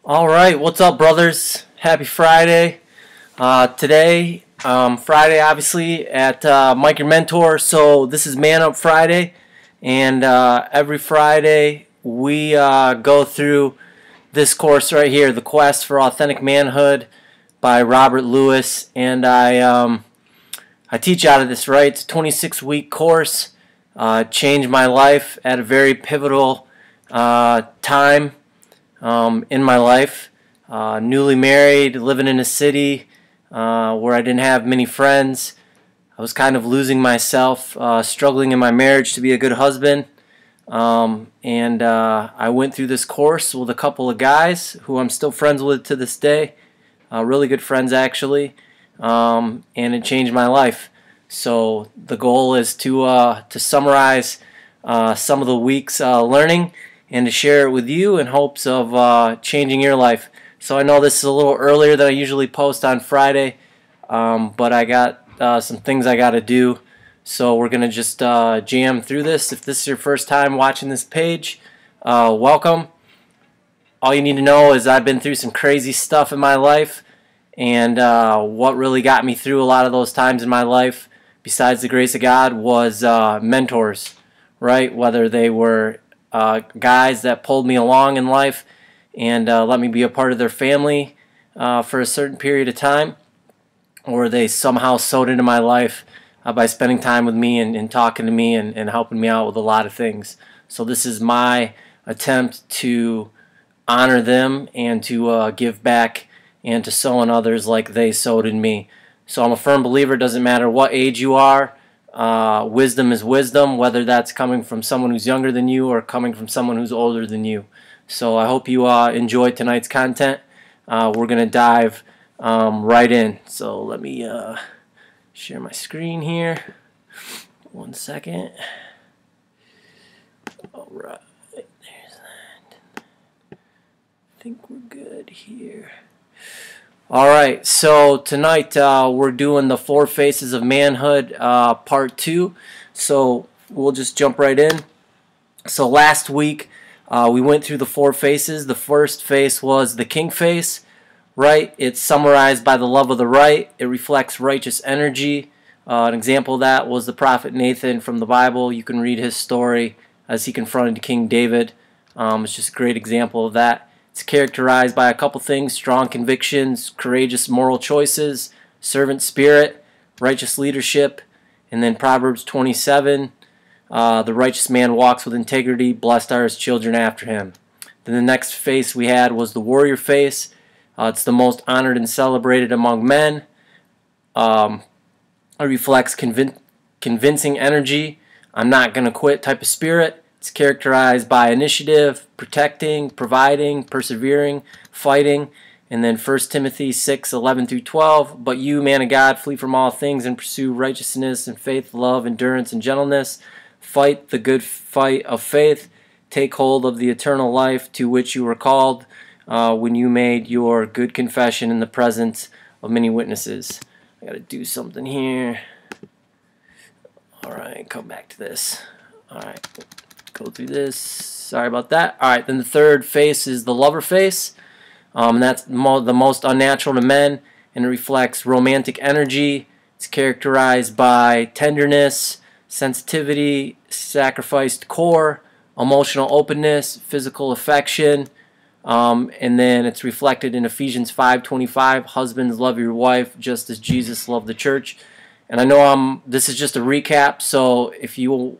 All right, what's up, brothers? Happy Friday. Today, Friday, obviously, at Mike Your Mentor. So this is Man Up Friday, and every Friday we go through this course right here, The Quest for Authentic Manhood by Robert Lewis, and I teach out of this. Right, it's a 26-week course. Changed my life at a very pivotal time. In my life, newly married, living in a city where I didn't have many friends. I was kind of losing myself, struggling in my marriage to be a good husband. And I went through this course with a couple of guys who I'm still friends with to this day, really good friends actually, and it changed my life. So the goal is to summarize some of the week's learning and to share it with you in hopes of changing your life. So I know this is a little earlier than I usually post on Friday, but I got some things I got to do. So we're going to just jam through this. If this is your first time watching this page, welcome. All you need to know is I've been through some crazy stuff in my life, and what really got me through a lot of those times in my life, besides the grace of God, was mentors, right? Whether they were guys that pulled me along in life and let me be a part of their family for a certain period of time, or they somehow sowed into my life by spending time with me and talking to me and helping me out with a lot of things. So this is my attempt to honor them and to give back and to sow in others like they sowed in me. So I'm a firm believer, it doesn't matter what age you are. Wisdom is wisdom, whether that's coming from someone who's younger than you or coming from someone who's older than you. So I hope you enjoy tonight's content. We're going to dive right in. So let me share my screen here. 1 second. All right. There's that. I think we're good here. Alright, so tonight we're doing the 4 Faces of Manhood part 2. So we'll just jump right in. So last week we went through the 4 faces. The first face was the king face, right? It's summarized by the love of the right. It reflects righteous energy. An example of that was the prophet Nathan from the Bible. You can read his story as he confronted King David. It's just a great example of that. It's characterized by a couple things: strong convictions, courageous moral choices, servant spirit, righteous leadership, and then Proverbs 27, the righteous man walks with integrity, blessed are his children after him. Then the next face we had was the warrior face. It's the most honored and celebrated among men. It reflects convincing energy, I'm not going to quit type of spirit. It's characterized by initiative, protecting, providing, persevering, fighting. And then 1 Timothy 6:11 through 12. But you, man of God, flee from all things and pursue righteousness and faith, love, endurance, and gentleness. Fight the good fight of faith. Take hold of the eternal life to which you were called when you made your good confession in the presence of many witnesses. I got to do something here. All right, come back to this. All right. Go through this. Sorry about that. Alright, then the third face is the lover face. And that's the most unnatural to men, and it reflects romantic energy. It's characterized by tenderness, sensitivity, sacrificed core, emotional openness, physical affection. And then it's reflected in Ephesians 5:25. Husbands, love your wife just as Jesus loved the church. And I know this is just a recap, so if you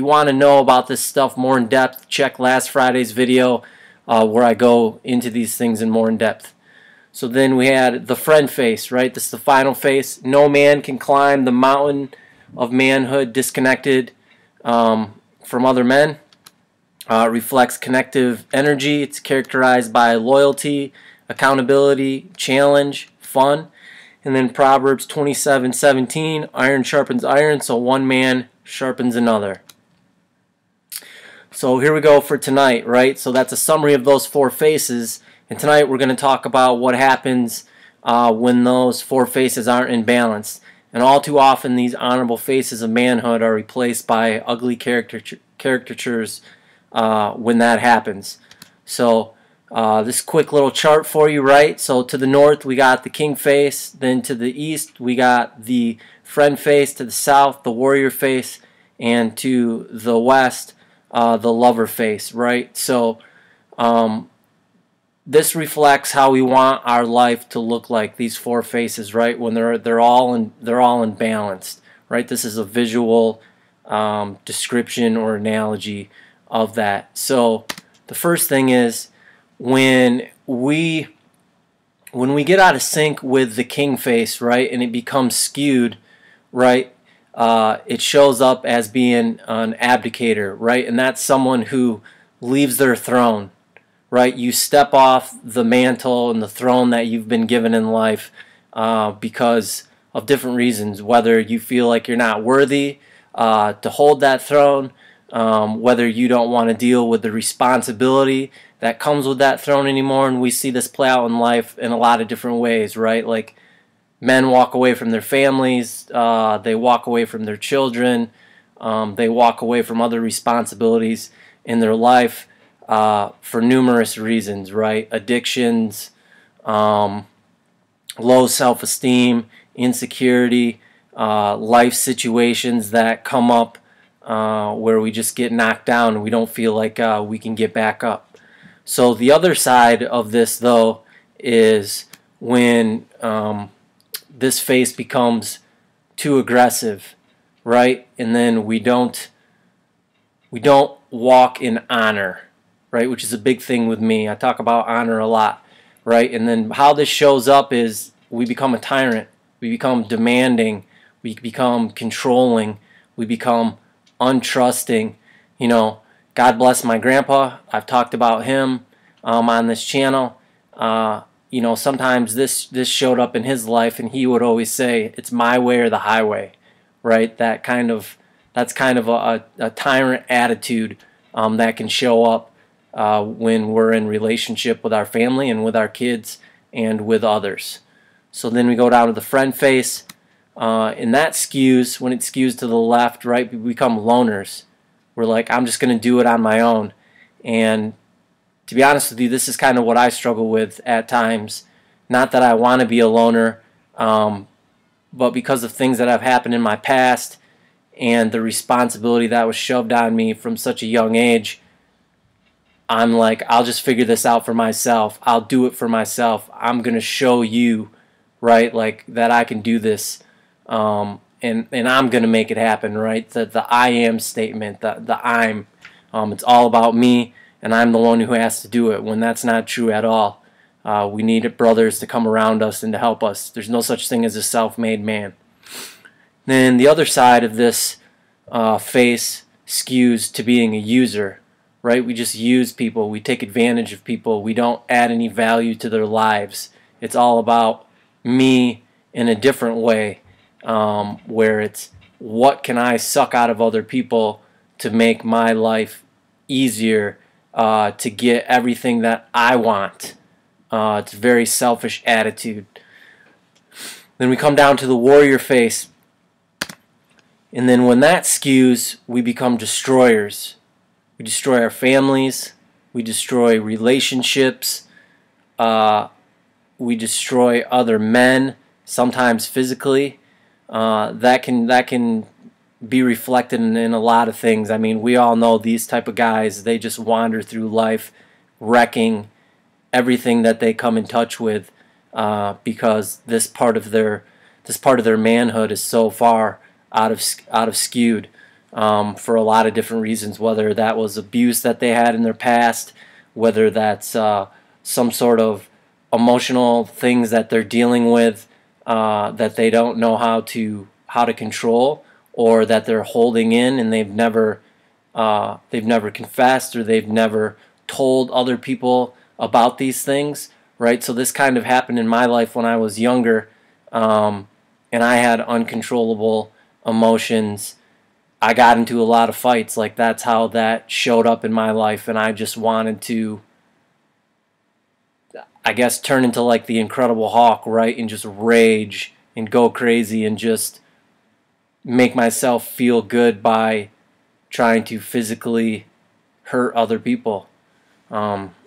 want to know about this stuff more in depth, check last Friday's video where I go into these things in more in depth. So then we had the friend face, right? This is the final face. No man can climb the mountain of manhood disconnected from other men. It reflects connective energy. It's characterized by loyalty, accountability, challenge, fun. And then Proverbs 27:17, iron sharpens iron, so one man sharpens another. So here we go for tonight, right? So that's a summary of those 4 faces. And tonight we're going to talk about what happens when those 4 faces aren't in balance. And all too often these honorable faces of manhood are replaced by ugly caricatures when that happens. So This quick little chart for you, right? So to the north we got the king face, then to the east we got the friend face, to the south the warrior face, and to the west the lover face, right? So this reflects how we want our life to look like, these four faces, right? When they're all in balance, right? This is a visual description or analogy of that. So the first thing is when we get out of sync with the king face, right, and it becomes skewed, right, it shows up as being an abdicator, right? And that's someone who leaves their throne, right? You step off the mantle and the throne that you've been given in life because of different reasons, whether you feel like you're not worthy to hold that throne, whether you don't want to deal with the responsibility that comes with that throne anymore. And we see this play out in life in a lot of different ways, right? Like men walk away from their families, they walk away from their children, they walk away from other responsibilities in their life for numerous reasons, right? Addictions, low self-esteem, insecurity, life situations that come up where we just get knocked down and we don't feel like we can get back up. So the other side of this, though, is when this face becomes too aggressive, right? And then we don't walk in honor, right? Which is a big thing with me. I talk about honor a lot, right? And then how this shows up is we become a tyrant, we become demanding, we become controlling, we become untrusting. You know, God bless my grandpa. I've talked about him on this channel. You know, sometimes this showed up in his life, and he would always say, "It's my way or the highway," right? That's kind of a tyrant attitude that can show up when we're in relationship with our family and with our kids and with others. So then we go down to the friend face, and that skews, when it skews to the left, right, we become loners. We're like, I'm just going to do it on my own. And to be honest with you, this is kind of what I struggle with at times. Not that I want to be a loner, but because of things that have happened in my past and the responsibility that was shoved on me from such a young age, I'm like, I'll just figure this out for myself. I'll do it for myself. I'm going to show you, right, like that I can do this. And I'm going to make it happen, right? The I am statement, the I'm. It's all about me, and I'm the one who has to do it, when that's not true at all. We need brothers to come around us and to help us. There's no such thing as a self-made man. Then the other side of this face skews to being a user, right? We just use people. We take advantage of people. We don't add any value to their lives. It's all about me in a different way, where it's what can I suck out of other people to make my life easier, to get everything that I want. It's a very selfish attitude. Then we come down to the warrior face, and then when that skews, we become destroyers. We destroy our families, we destroy relationships, we destroy other men, sometimes physically. That can be reflected in a lot of things. I mean, we all know these type of guys, they just wander through life wrecking everything that they come in touch with, because this part of their manhood is so far out of skewed, for a lot of different reasons, whether that was abuse that they had in their past, whether that's some sort of emotional things that they're dealing with that they don't know how to control, or that they're holding in and they've never confessed, or they've never told other people about these things, right? So this kind of happened in my life when I was younger, and I had uncontrollable emotions. I got into a lot of fights. Like, that's how that showed up in my life, and I just wanted to, I guess, turn into like the Incredible Hulk, right? And just rage and go crazy and just make myself feel good by trying to physically hurt other people.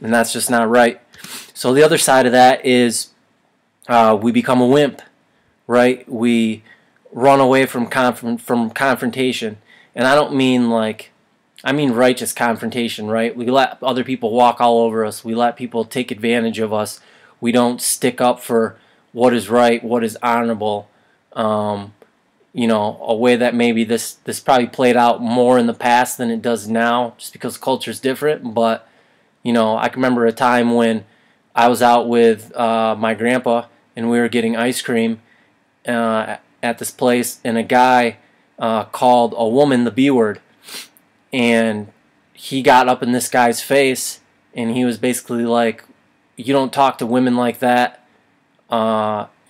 and that's just not right. So the other side of that is we become a wimp, right? We run away from confrontation, and I don't mean like, I mean righteous confrontation, right? We let other people walk all over us. We let people take advantage of us. We don't stick up for what is right, what is honorable. You know, a way that maybe this probably played out more in the past than it does now, just because culture is different. But you know, I can remember a time when I was out with my grandpa and we were getting ice cream at this place, and a guy called a woman the B word, and he got up in this guy's face, and he was basically like, "You don't talk to women like that.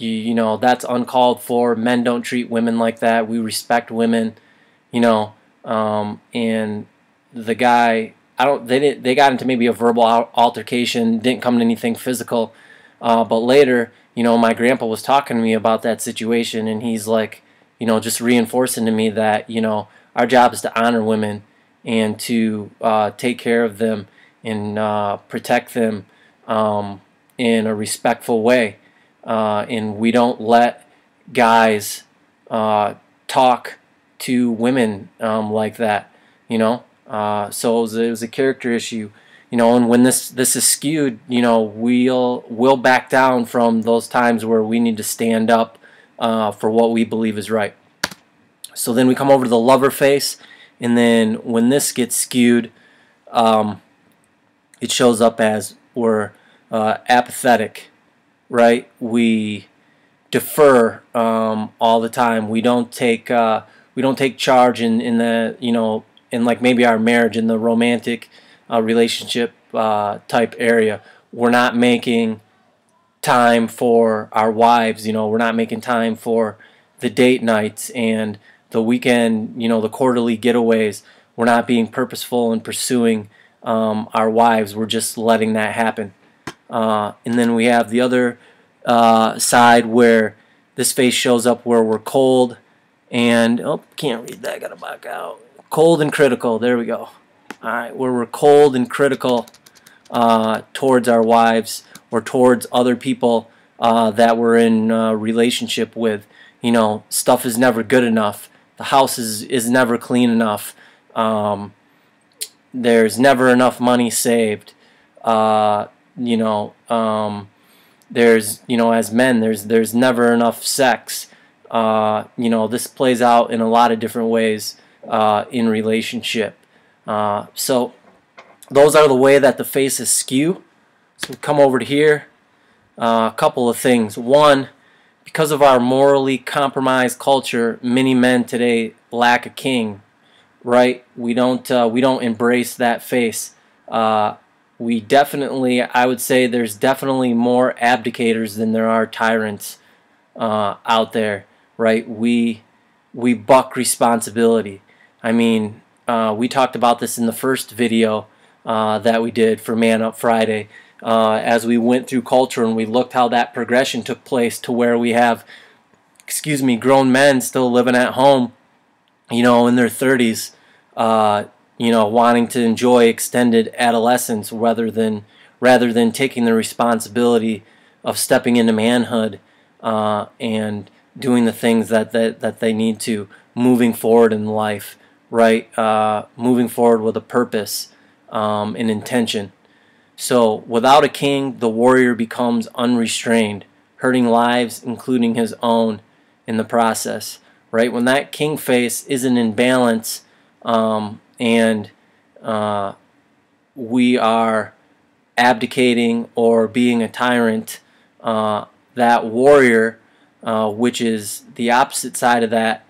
You know, that's uncalled for. Men don't treat women like that. We respect women." You know, and the guy, they got into maybe a verbal altercation, didn't come to anything physical, but later, you know, my grandpa was talking to me about that situation, and he's like, you know, just reinforcing to me that, you know, our job is to honor women and to take care of them and protect them in a respectful way. And we don't let guys talk to women like that, you know. So it was a character issue, you know. And when this is skewed, you know, we'll back down from those times where we need to stand up for what we believe is right. So then we come over to the lover face, and then when this gets skewed, it shows up as we're apathetic, right? We defer all the time. We don't take charge in the, you know, in like maybe our marriage, in the romantic relationship type area. We're not making time for our wives, you know. We're not making time for the date nights and the weekend, you know, the quarterly getaways. We're not being purposeful in pursuing our wives. We're just letting that happen. And then we have the other side where this face shows up where we're cold and, oh, can't read that, gotta back out. Cold and critical, there we go. Alright, where we're cold and critical towards our wives or towards other people that we're in relationship with. You know, stuff is never good enough. The house is never clean enough. There's never enough money saved. You know, there's, you know, as men, there's never enough sex. You know, this plays out in a lot of different ways in relationship. So those are the way that the faces skew. So we come over to here. A couple of things. One, because of our morally compromised culture, many men today lack a king. Right? We don't embrace that face. We definitely, I would say, there's definitely more abdicators than there are tyrants out there. Right? We buck responsibility. I mean, we talked about this in the first video that we did for Man Up Friday. As we went through culture and we looked how that progression took place to where we have, excuse me, grown men still living at home, you know, in their 30s, you know, wanting to enjoy extended adolescence rather than taking the responsibility of stepping into manhood and doing the things that they need to, moving forward in life, right? Moving forward with a purpose and intention. So without a king, the warrior becomes unrestrained, hurting lives, including his own, in the process. Right? When that king face isn't in balance, and we are abdicating or being a tyrant, that warrior, which is the opposite side of that,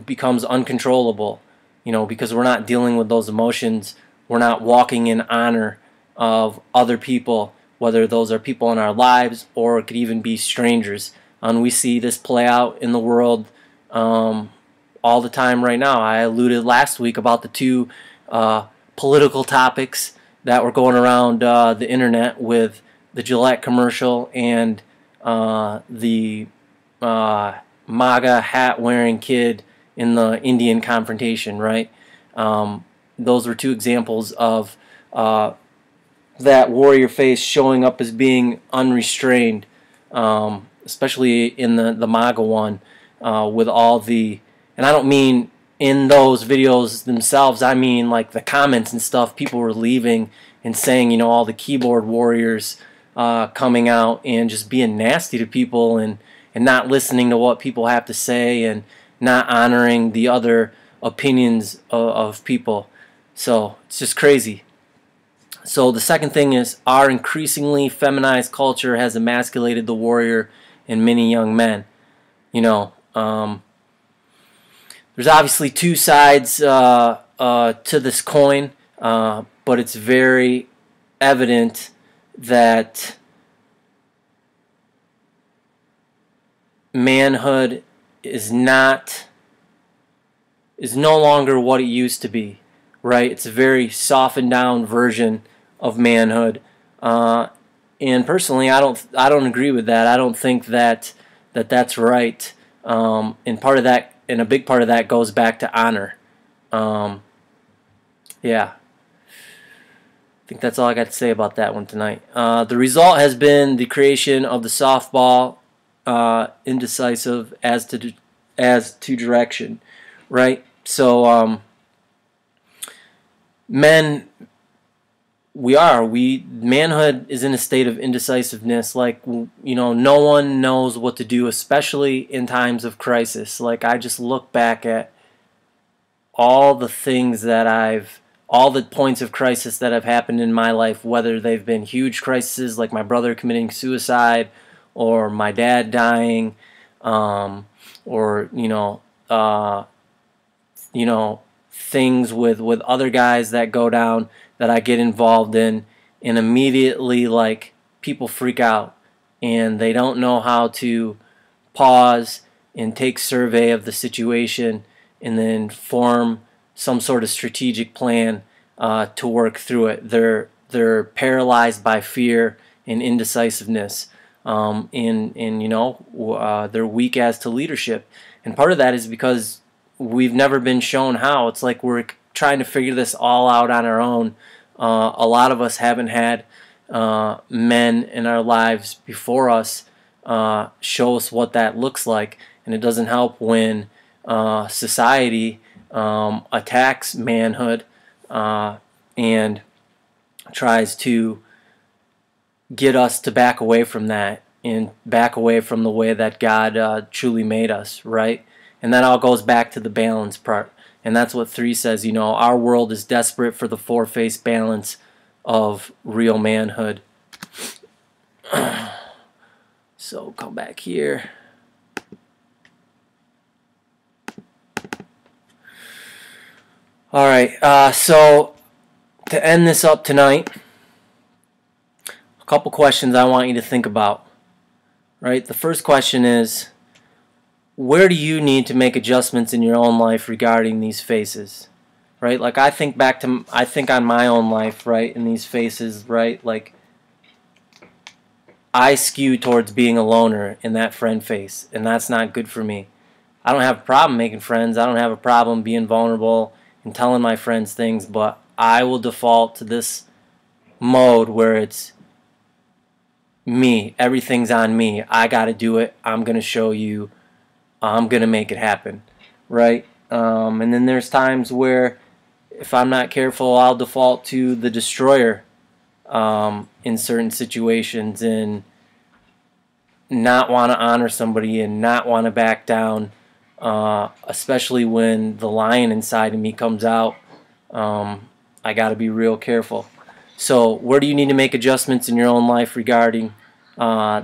becomes uncontrollable. You know, because we're not dealing with those emotions. We're not walking in honor of other people, whether those are people in our lives or it could even be strangers. And we see this play out in the world all the time right now. I alluded last week about the two political topics that were going around the internet with the Gillette commercial and the MAGA hat wearing kid in the Indian confrontation, right? Those were two examples of that warrior face showing up as being unrestrained, especially in the MAGA one, with all the, and I don't mean in those videos themselves, I mean like the comments and stuff, people were leaving and saying, you know, all the keyboard warriors coming out and just being nasty to people, and not listening to what people have to say, and not honoring the other opinions of people. So it's just crazy. So the second thing is, our increasingly feminized culture has emasculated the warrior in many young men. You know, there's obviously two sides to this coin, but it's very evident that manhood is no longer what it used to be, right? It's a very softened down version of manhood, and personally, I don't agree with that. I don't think that that's right. And part of that, and a big part of that, goes back to honor. Yeah. I think that's all I got to say about that one tonight. The result has been the creation of the softball, indecisive as to direction, right? So manhood is in a state of indecisiveness. Like, you know, no one knows what to do, especially in times of crisis. Like, I just look back at all the things that all the points of crisis that have happened in my life, whether they've been huge crises like my brother committing suicide, or my dad dying, or things with other guys that go down that I get involved in, and immediately, like, people freak out and they don't know how to pause and take survey of the situation and then form some sort of strategic plan to work through it. They're paralyzed by fear and indecisiveness, and they're weak as to leadership. And part of that is because we've never been shown how. It's like we're trying to figure this all out on our own. A lot of us haven't had men in our lives before us show us what that looks like, and it doesn't help when society attacks manhood and tries to get us to back away from that and back away from the way that God truly made us, right? And that all goes back to the balance part. And that's what 3 says, you know, our world is desperate for the four-face balance of real manhood. So come back here. All right, so to end this up tonight, a couple questions I want you to think about. Right? The first question is, where do you need to make adjustments in your own life regarding these faces? Right? Like, I think on my own life, right, in these faces, right? Like, I skew towards being a loner in that friend face, and that's not good for me. I don't have a problem making friends. I don't have a problem being vulnerable and telling my friends things, but I will default to this mode where it's me. Everything's on me. I got to do it. I'm going to show you. I'm going to make it happen, right? And then there's times where, if I'm not careful, I'll default to the destroyer in certain situations, and not want to honor somebody and not want to back down, especially when the lion inside of me comes out. I got to be real careful. So where do you need to make adjustments in your own life regarding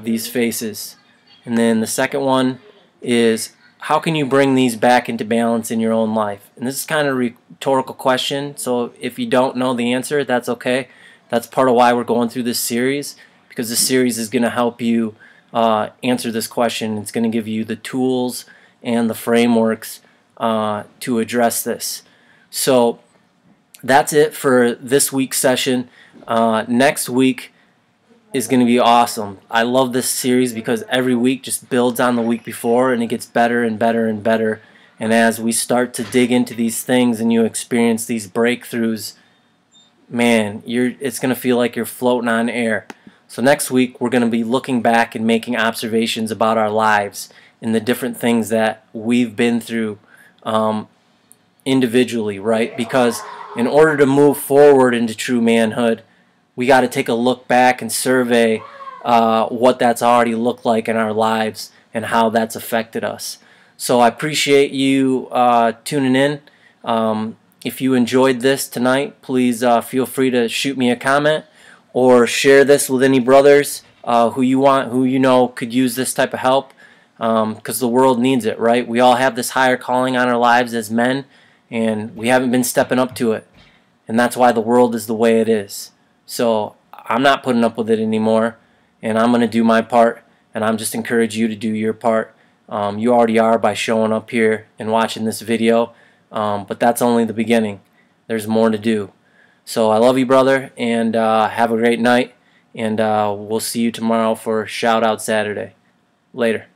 these faces? And then the second one is, how can you bring these back into balance in your own life? And this is kind of a rhetorical question, so if you don't know the answer, that's okay. That's part of why we're going through this series, because this series is going to help you answer this question. It's going to give you the tools and the frameworks to address this. So that's it for this week's session. Next week is going to be awesome. I love this series because every week just builds on the week before, and it gets better and better and better. And as we start to dig into these things and you experience these breakthroughs, man, it's going to feel like you're floating on air. So next week we're going to be looking back and making observations about our lives and the different things that we've been through individually, right? Because in order to move forward into true manhood, we got to take a look back and survey what that's already looked like in our lives and how that's affected us. So I appreciate you tuning in. If you enjoyed this tonight, please feel free to shoot me a comment or share this with any brothers who you know could use this type of help, because the world needs it, right? We all have this higher calling on our lives as men, and we haven't been stepping up to it, and that's why the world is the way it is. So I'm not putting up with it anymore, and I'm going to do my part, and I'm just encourage you to do your part. You already are by showing up here and watching this video, but that's only the beginning. There's more to do. So I love you, brother, and have a great night, and we'll see you tomorrow for Shout Out Saturday. Later.